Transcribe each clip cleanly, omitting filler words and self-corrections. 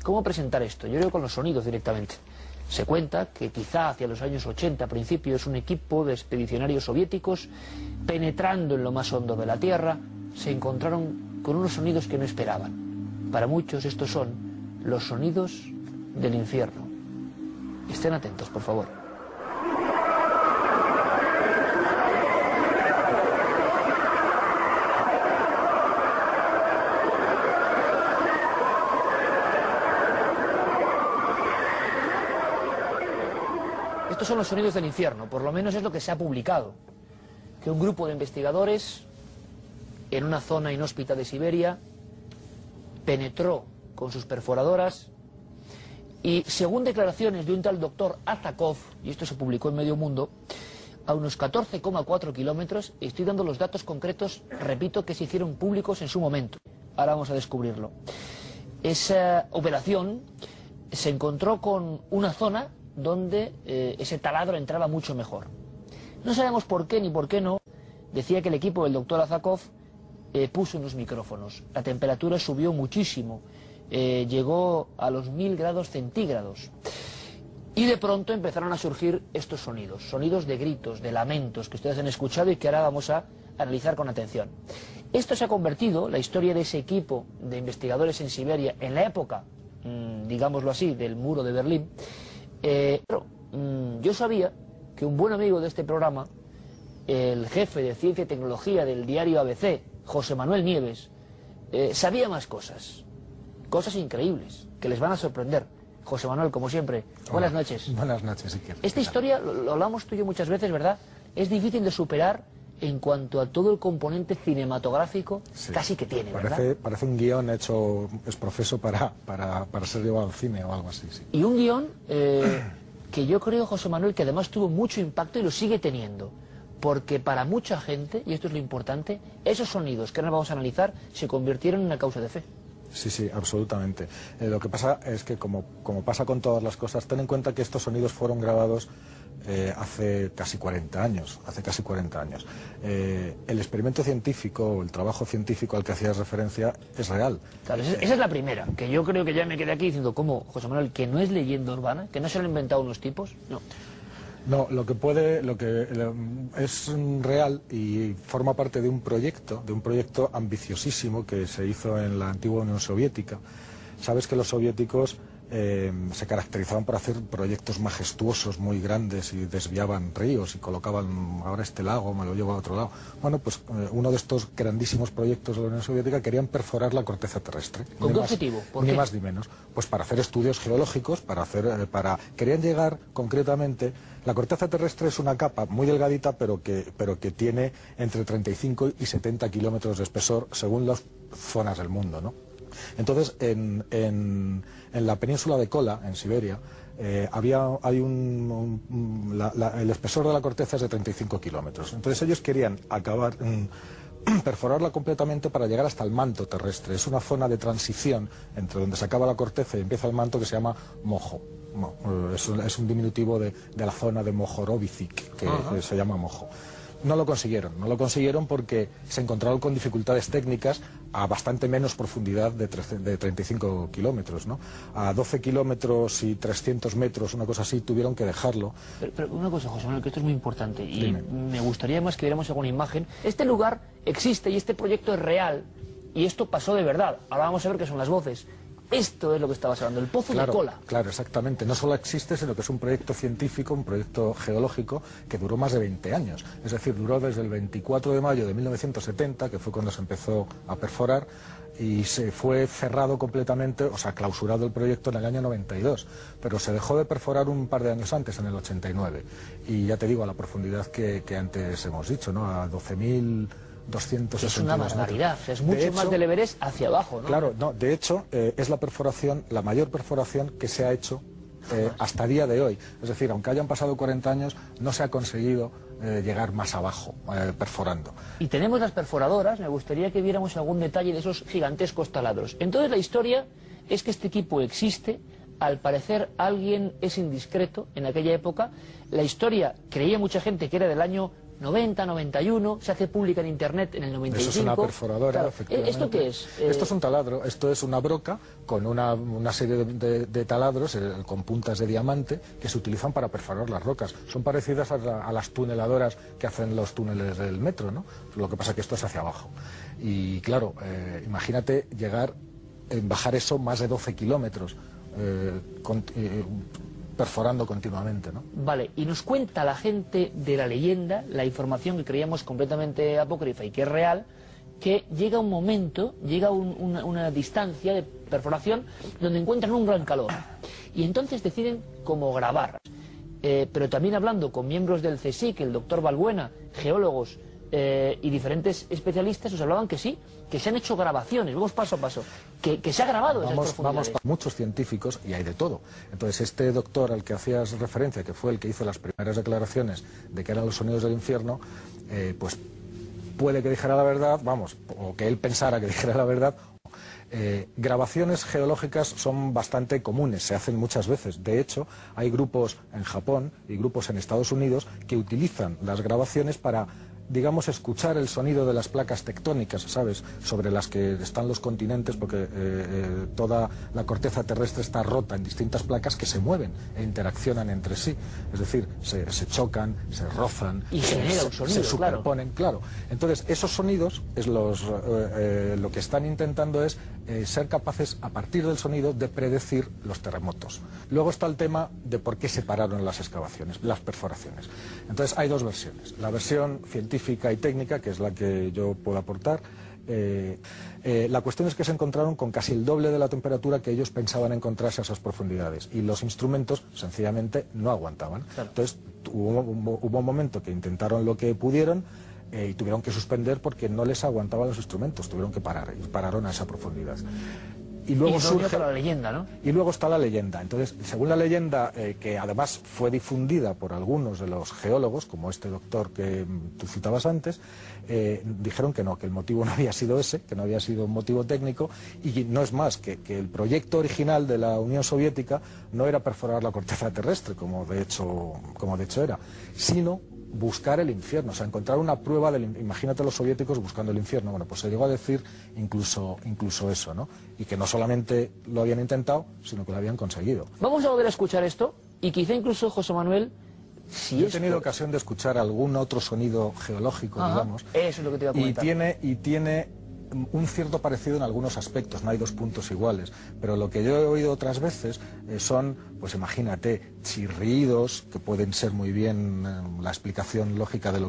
¿Cómo presentar esto? Yo creo que con los sonidos directamente. Se cuenta que quizá hacia los años 80, a principios, un equipo de expedicionarios soviéticos, penetrando en lo más hondo de la Tierra, se encontraron con unos sonidos que no esperaban. Para muchos estos son los sonidos del infierno. Estén atentos, por favor. Estos son los sonidos del infierno, por lo menos es lo que se ha publicado. Que un grupo de investigadores en una zona inhóspita de Siberia penetró con sus perforadoras y, según declaraciones de un tal doctor Azakov, y esto se publicó en Medio Mundo, a unos 14,4 kilómetros, estoy dando los datos concretos, repito, que se hicieron públicos en su momento. Ahora vamos a descubrirlo. Esa operación se encontró con una zona donde ese taladro entraba mucho mejor. No sabemos por qué ni por qué no. Decía que el equipo del doctor Azakov puso unos micrófonos. La temperatura subió muchísimo, llegó a los 1000 grados centígrados. Y de pronto empezaron a surgir estos sonidos, sonidos de gritos, de lamentos que ustedes han escuchado y que ahora vamos a analizar con atención. Esto se ha convertido, la historia de ese equipo de investigadores en Siberia, en la época, digámoslo así, del muro de Berlín. Yo sabía que un buen amigo de este programa, el jefe de Ciencia y Tecnología del diario ABC, José Manuel Nieves, sabía más cosas, cosas increíbles, que les van a sorprender. José Manuel, como siempre, buenas noches. Buenas noches, Iker. Esta historia, lo hablamos tú y yo muchas veces, ¿verdad? Es difícil de superar en cuanto a todo el componente cinematográfico, sí, casi que tiene, ¿verdad? Parece un guión hecho, es profeso para ser llevado al cine o algo así, sí. Y un guión que yo creo, José Manuel, que además tuvo mucho impacto y lo sigue teniendo. Porque para mucha gente, y esto es lo importante, esos sonidos que ahora vamos a analizar se convirtieron en una causa de fe. Sí, sí, absolutamente. Lo que pasa es que, como pasa con todas las cosas, ten en cuenta que estos sonidos fueron grabados hace casi 40 años. El experimento científico, o el trabajo científico al que hacías referencia, es real. Claro, esa es la primera, que yo creo que ya me quedé aquí diciendo, ¿cómo, José Manuel, que no es leyenda urbana? ¿Que no se lo han inventado unos tipos? No. No, lo que es real y forma parte de un proyecto ambiciosísimo que se hizo en la antigua Unión Soviética. Sabes que los soviéticos se caracterizaban por hacer proyectos majestuosos, muy grandes, y desviaban ríos y colocaban, ahora este lago me lo llevo a otro lado. Bueno, pues uno de estos grandísimos proyectos de la Unión Soviética querían perforar la corteza terrestre. ¿Con qué objetivo? Ni más ni menos. Pues para hacer estudios geológicos, querían llegar concretamente. La corteza terrestre es una capa muy delgadita, pero que tiene entre 35 y 70 kilómetros de espesor, según las zonas del mundo, ¿no? Entonces, en la península de Kola, en Siberia, el espesor de la corteza es de 35 kilómetros. Entonces ellos querían perforarla completamente para llegar hasta el manto terrestre. Es una zona de transición entre donde se acaba la corteza y empieza el manto, que se llama Mojo. Es un diminutivo de la zona de Mohorovicic, que se llama Mojo. No lo consiguieron porque se encontraron con dificultades técnicas a bastante menos profundidad de 35 kilómetros, ¿no? A 12 kilómetros y 300 metros, una cosa así, tuvieron que dejarlo. Pero una cosa, José Manuel, que esto es muy importante, y Dime. Me gustaría más que viéramos alguna imagen. Este lugar existe y este proyecto es real, y esto pasó de verdad. Ahora vamos a ver qué son las voces. Esto es lo que estabas hablando, el pozo de Kola. Claro, exactamente. No solo existe, sino que es un proyecto científico, un proyecto geológico que duró más de 20 años. Es decir, duró desde el 24 de mayo de 1970, que fue cuando se empezó a perforar, y se fue cerrado completamente, o sea, clausurado el proyecto en el año 92. Pero se dejó de perforar un par de años antes, en el 89. Y ya te digo, a la profundidad que antes hemos dicho, ¿no? A 12.262 Es una barbaridad, es mucho más del Everest hacia abajo, ¿no? Claro, no, de hecho, es la mayor perforación que se ha hecho hasta día de hoy. Es decir, aunque hayan pasado 40 años, no se ha conseguido llegar más abajo, perforando. Y tenemos las perforadoras, me gustaría que viéramos algún detalle de esos gigantescos taladros. Entonces la historia es que este equipo existe. Al parecer alguien es indiscreto en aquella época. La historia, creía mucha gente que era del año 90, 91, se hace pública en internet en el 95. Eso es una perforadora, claro. efectivamente. ¿Esto qué es? Esto es un taladro, esto es una broca con una serie de taladros con puntas de diamante que se utilizan para perforar las rocas. Son parecidas a las tuneladoras que hacen los túneles del metro, ¿no? Lo que pasa es que esto es hacia abajo. Y claro, imagínate bajar eso más de 12 kilómetros. Perforando continuamente, ¿no? Vale, y nos cuenta la gente de la leyenda, la información que creíamos completamente apócrifa y que es real, que llega un momento, llega una distancia de perforación donde encuentran un gran calor. Y entonces deciden cómo grabar. Pero también hablando con miembros del CSIC, el doctor Balbuena, geólogos y diferentes especialistas, os hablaban que sí, que se han hecho grabaciones, vamos paso a paso, que se ha grabado esas profundidades. Vamos, muchos científicos, y hay de todo. Entonces, este doctor al que hacías referencia, que fue el que hizo las primeras declaraciones de que eran los sonidos del infierno, pues puede que dijera la verdad, vamos, o que él pensara que dijera la verdad. Grabaciones geológicas son bastante comunes, se hacen muchas veces. De hecho, hay grupos en Japón y grupos en Estados Unidos que utilizan las grabaciones para, digamos, escuchar el sonido de las placas tectónicas, ¿sabes?, sobre las que están los continentes, porque toda la corteza terrestre está rota en distintas placas que se mueven e interaccionan entre sí. Es decir, se chocan, se rozan, y se genera un sonido, se superponen, claro. Entonces, esos sonidos, lo que están intentando es ser capaces, a partir del sonido, de predecir los terremotos. Luego está el tema de por qué se pararon las excavaciones, las perforaciones. Entonces, hay dos versiones. La versión científica y técnica, que es la que yo puedo aportar. La cuestión es que se encontraron con casi el doble de la temperatura que ellos pensaban encontrarse a esas profundidades, y los instrumentos sencillamente no aguantaban. Claro. Entonces hubo un momento que intentaron lo que pudieron y tuvieron que suspender porque no les aguantaban los instrumentos, tuvieron que parar, y pararon a esa profundidad. Y luego surge la leyenda, ¿no? Y luego está la leyenda. Entonces, según la leyenda, que además fue difundida por algunos de los geólogos, como este doctor que tú citabas antes, dijeron que no, que el motivo no había sido ese, que no había sido un motivo técnico, y no es más que el proyecto original de la Unión Soviética no era perforar la corteza terrestre, como de hecho era, sino buscar el infierno, o sea, encontrar una prueba imagínate los soviéticos buscando el infierno. Bueno, pues se llegó a decir incluso eso, ¿no? Y que no solamente lo habían intentado, sino que lo habían conseguido. Vamos a volver a escuchar esto, y quizá incluso, José Manuel, Yo he tenido ocasión de escuchar algún otro sonido geológico, digamos. Eso es lo que te iba a comentar. Y tiene un cierto parecido en algunos aspectos, no hay dos puntos iguales, pero lo que yo he oído otras veces son, pues imagínate, chirridos, que pueden ser muy bien la explicación lógica de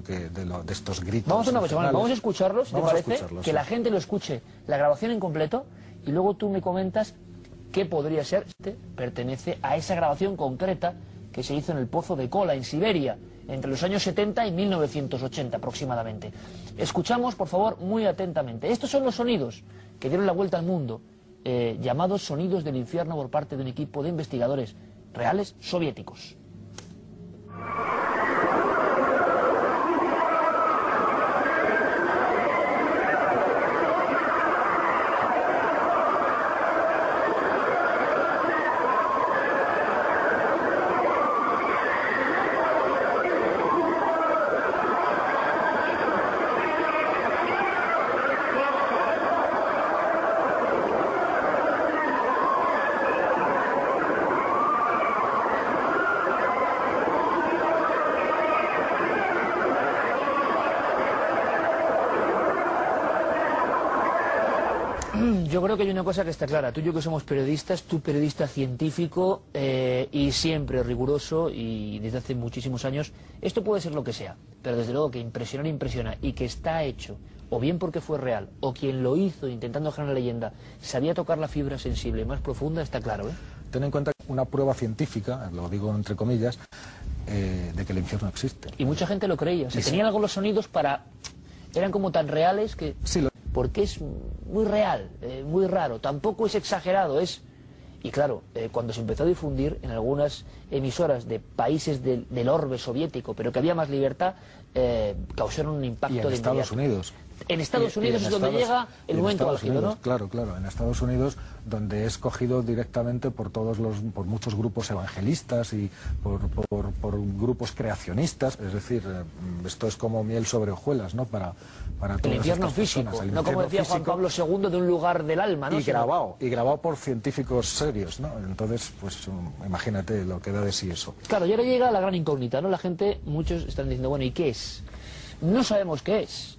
estos gritos. Vamos a una cosa, vamos a escucharlos, ¿te parece? Que sí. La gente lo escuche, la grabación en completo, y luego tú me comentas qué podría ser. Pertenece a esa grabación concreta que se hizo en el Pozo de Kola, en Siberia, entre los años 70 y 1980 aproximadamente. Escuchamos, por favor, muy atentamente. Estos son los sonidos que dieron la vuelta al mundo, llamados sonidos del infierno por parte de un equipo de investigadores reales soviéticos. Yo creo que hay una cosa que está clara. Tú y yo que somos periodistas, tú periodista científico y siempre riguroso y desde hace muchísimos años, esto puede ser lo que sea, pero desde luego que impresionar impresiona y que está hecho, o bien porque fue real, o quien lo hizo intentando generar una leyenda, sabía tocar la fibra sensible más profunda, está claro, ¿eh? Ten en cuenta que una prueba científica, lo digo entre comillas, de que el infierno existe. Y mucha gente lo creía, se tenían algo los sonidos eran como tan reales que... Sí, porque es muy real, muy raro, tampoco es exagerado, Y claro, cuando se empezó a difundir en algunas emisoras de países del orbe soviético, pero que había más libertad, causaron un impacto y en de Estados Unidos. En Estados Unidos es donde llega el momento álgido, ¿no? Claro, en Estados Unidos, donde es cogido directamente por por muchos grupos evangelistas y por grupos creacionistas, es decir, esto es como miel sobre hojuelas, ¿no? Para todas el infierno estas físico, personas. no como decía Juan Pablo II, de un lugar del alma, ¿no? Y grabado por científicos serios, ¿no? Entonces, pues imagínate lo que da de sí eso. Claro, y ahora llega la gran incógnita, ¿no? La gente, muchos están diciendo, bueno, ¿y qué es? No sabemos qué es.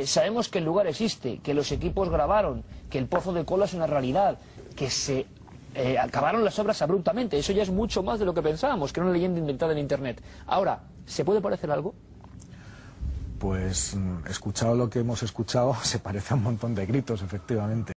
Sabemos que el lugar existe, que los equipos grabaron, que el Pozo de Kola es una realidad, que se acabaron las obras abruptamente. Eso ya es mucho más de lo que pensábamos, que era una leyenda inventada en Internet. Ahora, ¿se puede parecer algo? Pues escuchado lo que hemos escuchado, se parece a un montón de gritos, efectivamente.